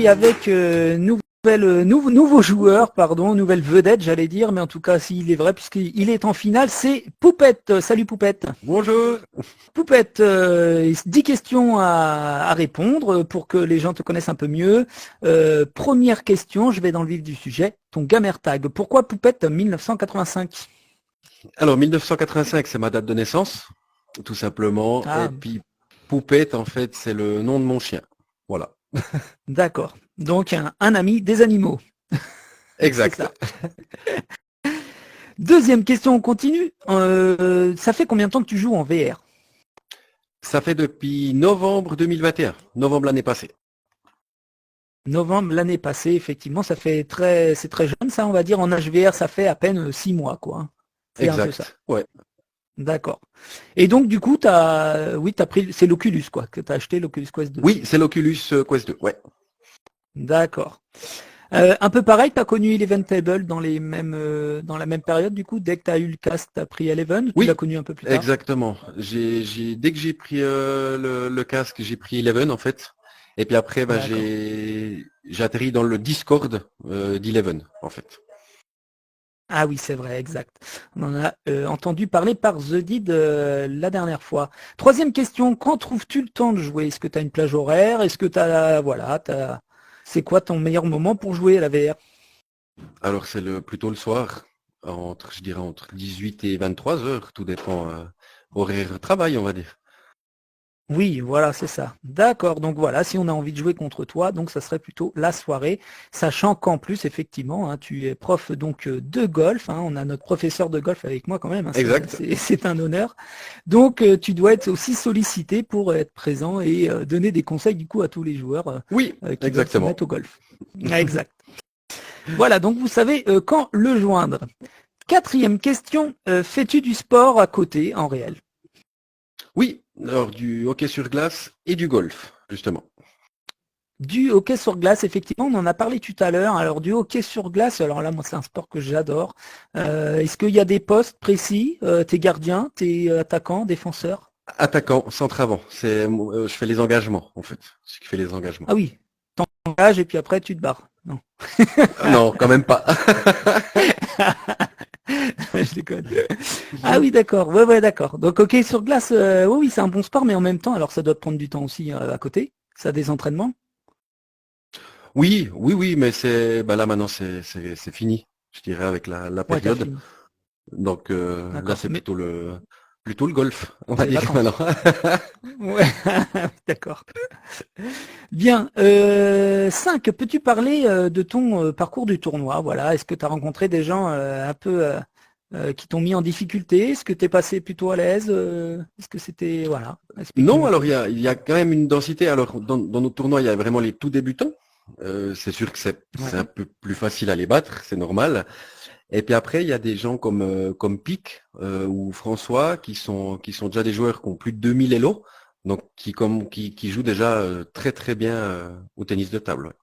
parti avec nouveau joueur, pardon, nouvelle vedette, j'allais dire, mais en tout cas, s'il est vrai, puisqu'il est en finale, c'est Poupette. Salut Poupette. Bonjour. Poupette, 10 questions à répondre pour que les gens te connaissent un peu mieux. Première question, je vais dans le vif du sujet. Ton gamertag. Pourquoi Poupette 1985? Alors 1985, c'est ma date de naissance, tout simplement. Et Ah, puis Poupette, en fait, c'est le nom de mon chien. Voilà. d'accord. Donc un ami des animaux. C'est Exact. ça. Deuxième question, on continue. Ça fait combien de temps que tu joues en VR? Ça fait depuis novembre 2021, novembre l'année passée. Novembre l'année passée, effectivement, c'est très jeune, ça, on va dire. En HVR, ça fait à peine 6 mois, quoi. C'est un peu ça. Exact. Ouais. D'accord. Et donc, du coup, t'as pris, c'est l'Oculus, quoi, que t'as acheté l'Oculus Quest 2. Oui, c'est l'Oculus Quest 2. Ouais. D'accord. Un peu pareil, t'as connu Eleven Table dans la même période, du coup, dès que t'as eu le casque, t'as pris Eleven, ou tu l'as Oui, connu un peu plus tard? exactement. Dès que j'ai pris le casque, j'ai pris Eleven en fait. Et puis après, D'accord. j'ai atterri dans le Discord d'Eleven en fait. Ah oui, c'est vrai, exact. On en a entendu parler par The Did la dernière fois. Troisième question, quand trouves-tu le temps de jouer? Est-ce que tu as une plage horaire? Est-ce que c'est quoi ton meilleur moment pour jouer à la VR? Alors c'est plutôt le soir, je dirais entre 18 et 23 heures, tout dépend horaire de travail, on va dire. Oui, voilà, c'est ça. D'accord, donc voilà, si on a envie de jouer contre toi, donc ça serait plutôt la soirée, sachant qu'en plus, effectivement, hein, tu es prof donc de golf, hein, on a notre professeur de golf avec moi quand même, hein, Exact. c'est un honneur. Donc tu dois être aussi sollicité pour être présent et donner des conseils du coup à tous les joueurs Oui, qui veulent se exactement. mettre au golf. Ah, exact. Voilà, donc vous savez quand le joindre. Quatrième question, fais-tu du sport à côté en réel? Oui, alors du hockey sur glace et du golf, justement. Du hockey sur glace, effectivement, on en a parlé tout à l'heure. Alors du hockey sur glace, alors là, moi, c'est un sport que j'adore. Est-ce qu'il y a des postes précis? T'es gardien, t'es attaquant, défenseur? Attaquant, centre avant. Je fais les engagements, en fait. C'est qui fait les engagements. Ah oui, t'engages et puis après tu te barres. Non. Non, quand même pas. Je déconne. Ah oui, d'accord. Ouais, ouais, d'accord. Donc hockey sur glace, oui, oui, c'est un bon sport, mais en même temps, alors ça doit te prendre du temps aussi à côté. Ça a des entraînements. Oui, oui, oui, mais là maintenant c'est fini, je dirais avec la Ouais, t'as période. fini. Donc là D'accord. c'est Mais plutôt le golf, on c'est va les dire vacances. maintenant. Ouais, d'accord. Bien. 5. Peux-tu parler de ton parcours du tournoi? Voilà. Est-ce que tu as rencontré des gens un peu qui t'ont mis en difficulté? Est-ce que tu es passé plutôt à l'aise? Est-ce que c'était... Voilà. Non, Explique-nous un alors peu. il y a quand même une densité. Alors dans nos tournois, il y a vraiment les tout débutants. C'est sûr que c'est un Ouais. peu plus facile à les battre, c'est normal. Et puis après, il y a des gens comme Pic ou François qui sont déjà des joueurs qui ont plus de 2000 Elo, donc qui jouent déjà très très bien au tennis de table. Ouais.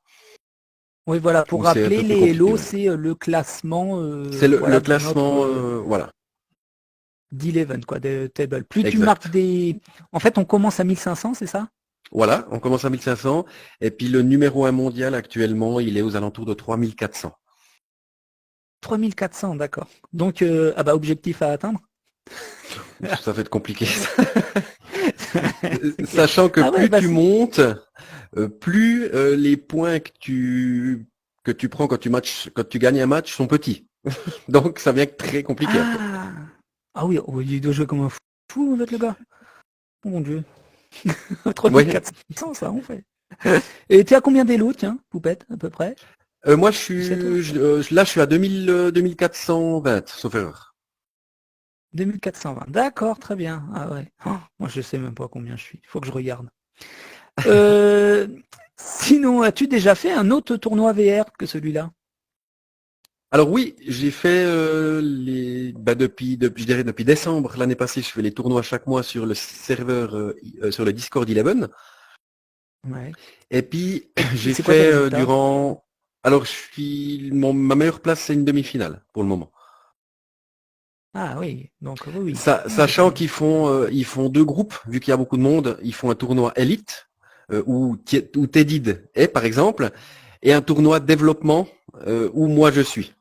Oui, voilà. Pour Où c'est un rappeler, peu plus les compliqué. Hello, Ouais. c'est le classement C'est le voilà, de classement, notre voilà, d'Eleven, quoi, de table. Plus tu marques exact. des... En fait, on commence à 1500, c'est ça? Voilà, on commence à 1500, et puis le numéro 1 mondial actuellement, il est aux alentours de 3400. 3400, d'accord. Donc, ah bah, objectif à atteindre. Ça va être compliqué. C'est clair. Sachant que Ah ouais, plus bah tu montes, plus les points que tu prends quand tu gagnes un match sont petits. Donc ça devient très compliqué après. ah ah oui, oh, il doit jouer comme un fou en fait le gars. Oh mon dieu. Oui. 3400 ça on fait. Et t'es à combien d'élo, tiens, Poupette, à peu près? Moi Tu sais toi? là je suis à 2420, sauf erreur. 2420. D'accord, très bien. Ah ouais. Oh, moi je sais même pas combien je suis. Il faut que je regarde. Sinon, as-tu déjà fait un autre tournoi VR que celui-là? Alors oui, j'ai fait je dirais depuis décembre l'année passée, je fais les tournois chaque mois sur le serveur, sur le Discord 11. Ouais. Et puis Et j'ai c'est quoi tes fait résultats? alors ma meilleure place c'est une demi-finale pour le moment. Ah oui, donc oui, oui. Ah, Sachant qu'ils font deux groupes, vu qu'il y a beaucoup de monde, ils font un tournoi élite, où Tedid est, par exemple, et un tournoi développement où moi je suis.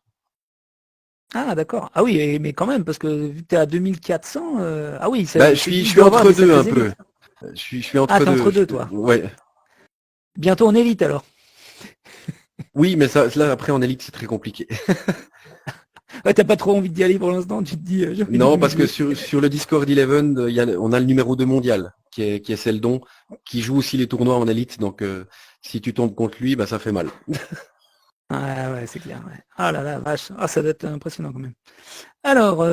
Ah d'accord. Ah oui, mais quand même, parce que vu que tu es à 2400, ah oui, Ben, Teddy je suis doit avoir entre des deux sacrées un peu. élites. Je suis Ah, entre t'es deux. entre deux, toi. Ouais. Bientôt en élite alors. Oui, mais ça, là, après, en élite, c'est très compliqué. Ouais, t'as pas trop envie d'y aller pour l'instant, tu te dis, j'ai envie de Non, parce que m'amuser. sur le Discord 11, on a le numéro 2 mondial, qui est Seldon, qui joue aussi les tournois en élite. Donc, si tu tombes contre lui, bah, ça fait mal. Ah ouais, c'est clair. Ouais. Ah là là, vache. Ah, ça doit être impressionnant quand même. Alors,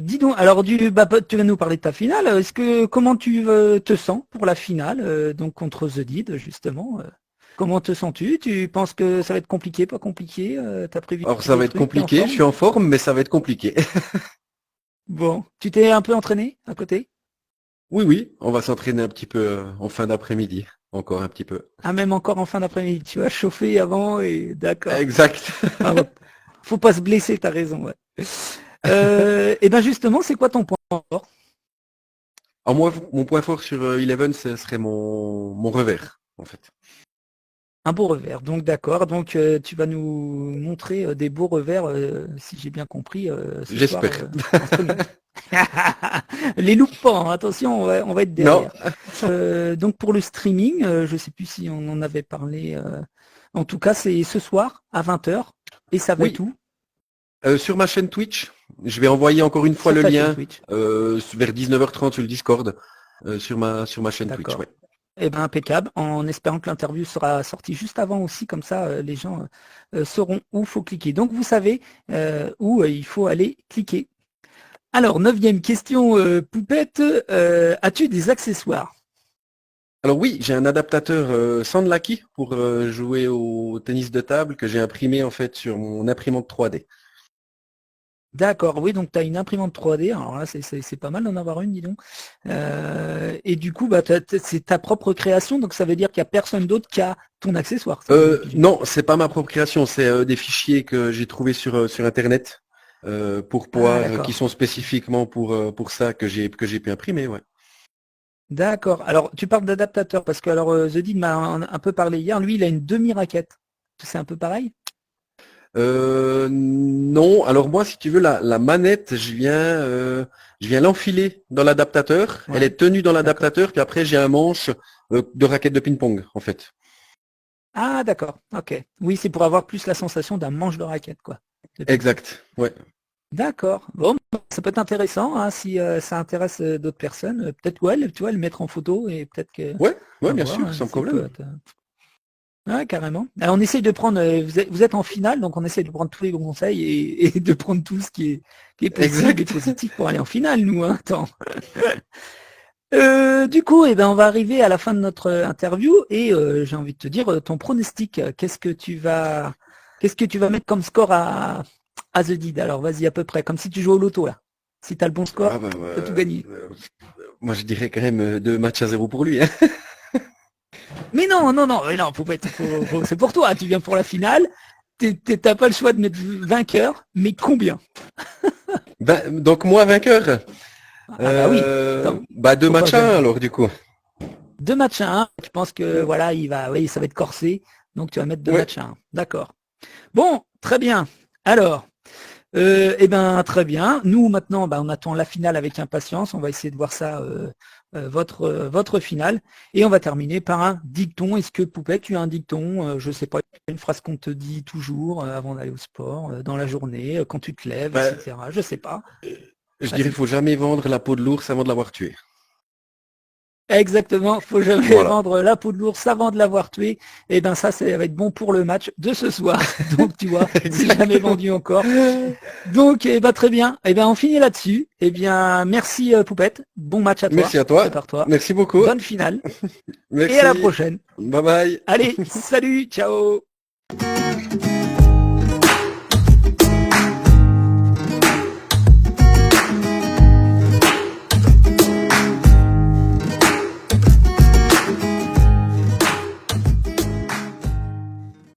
dis donc, alors tu vas nous parler de ta finale. Est-ce que comment tu te sens pour la finale, donc contre The Deed, justement comment te sens-tu? Tu penses que ça va être compliqué, pas compliqué? T'as prévu Alors, ça des va être trucs, t'es en compliqué. Je forme? suis en forme, mais ça va être compliqué. Bon, tu t'es un peu entraîné à côté? Oui, oui, on va s'entraîner un petit peu en fin d'après-midi. Encore un petit peu. Ah, même encore en fin d'après-midi, tu vas chauffer avant et d'accord. Exact. Ah, ouais. Faut pas se blesser, t'as raison, ouais. Et ben justement, c'est quoi ton point fort? Alors moi, mon point fort sur Eleven, ce serait mon revers, en fait. Un beau revers, donc d'accord. Donc tu vas nous montrer des beaux revers, si j'ai bien compris, ce soir J'espère. en streaming. Les loupe pas, hein, attention, on va être Non. derrière. Donc pour le streaming, je sais plus si on en avait parlé. En tout cas, c'est ce soir à 20h et ça va être Oui, où? sur ma chaîne Twitch, je vais envoyer encore une fois Sur le ta chaîne lien Twitch. vers 19h30 sur le Discord, sur ma chaîne Twitch. D'accord. Ouais. Eh ben impeccable, en espérant que l'interview sera sortie juste avant aussi, comme ça les gens sauront où il faut cliquer. Donc vous savez où il faut aller cliquer. Alors, neuvième question, Poupette, as-tu des accessoires? Alors oui, j'ai un adaptateur Sandlaki pour jouer au tennis de table que j'ai imprimé en fait sur mon imprimante 3D. D'accord, oui, donc tu as une imprimante 3D, alors là c'est pas mal d'en avoir une, dis donc. Et du coup, bah, c'est ta propre création, donc ça veut dire qu'il n'y a personne d'autre qui a ton accessoire, si j'ai bien pigé. Non, c'est pas ma propre création, c'est des fichiers que j'ai trouvés sur Internet pour Ah pouvoir, qui d'accord. sont spécifiquement pour ça que j'ai pu imprimer, ouais. D'accord. Alors tu parles d'adaptateur, parce que alors The Deed m'a un peu parlé hier, lui il a une demi-raquette. C'est un peu pareil? Non, alors moi, si tu veux, la manette, je viens l'enfiler dans l'adaptateur. Elle Ouais, est tenue dans d'accord. l'adaptateur, puis après j'ai un manche de raquette de ping-pong, en fait. Ah d'accord, ok. Oui, c'est pour avoir plus la sensation d'un manche de raquette, quoi, de ping-pong. Exact. Ouais. D'accord. Bon, bah, ça peut être intéressant hein, si ça intéresse d'autres personnes. Peut-être ouais, tu vois, le mettre en photo et peut-être que Ouais, ouais, à bien voir sûr, hein, sans s'il peut problème. être. Ouais, carrément. Alors, on essaye de prendre. Vous êtes en finale, donc on essaye de prendre tous les bons conseils et de prendre tout ce qui est possible et Exact. positif pour aller en finale, nous. Hein. Attends. Du coup, eh ben, on va arriver à la fin de notre interview et j'ai envie de te dire ton pronostic. Qu'est-ce que tu vas mettre comme score à The Deed? Alors, vas-y à peu près, comme si tu jouais au loto là. Si tu as le bon Ah score, bah, tu as tout gagné. moi, je dirais quand même 2 matchs à 0 pour lui, hein. Mais non, non, non, mais non, c'est pour toi. Tu viens pour la finale. T'as pas le choix de mettre vainqueur, mais combien? Donc moi, vainqueur. Ah bah oui. Attends, Bah, deux faut pas matchs à jamais. 1 alors, du coup. 2 matchs à 1. Tu penses que voilà, oui, ça va être corsé. Donc tu vas mettre deux Ouais. matchs à 1. D'accord. Bon, très bien. Alors. Eh ben très bien. Nous maintenant, bah, on attend la finale avec impatience. On va essayer de voir ça, votre finale, et on va terminer par un dicton. Est-ce que Poupette, tu as un dicton Je sais pas, une phrase qu'on te dit toujours avant d'aller au sport, dans la journée, quand tu te lèves, Bah, etc. Je sais pas. je dirais, il Vas-y. faut jamais vendre la peau de l'ours avant de l'avoir tué. Exactement. Faut jamais Voilà. vendre la peau de l'ours avant de l'avoir tué. Et ben ça, ça va être bon pour le match de ce soir. Donc tu vois, c'est jamais Exactement. vendu encore. Donc, eh ben, très bien. Eh ben, on finit là-dessus. Eh bien, merci Poupette. Bon match à toi. Merci à toi. Prépare-toi. Merci beaucoup. Bonne finale. Et à la Merci. prochaine. Bye bye. Allez, salut, ciao.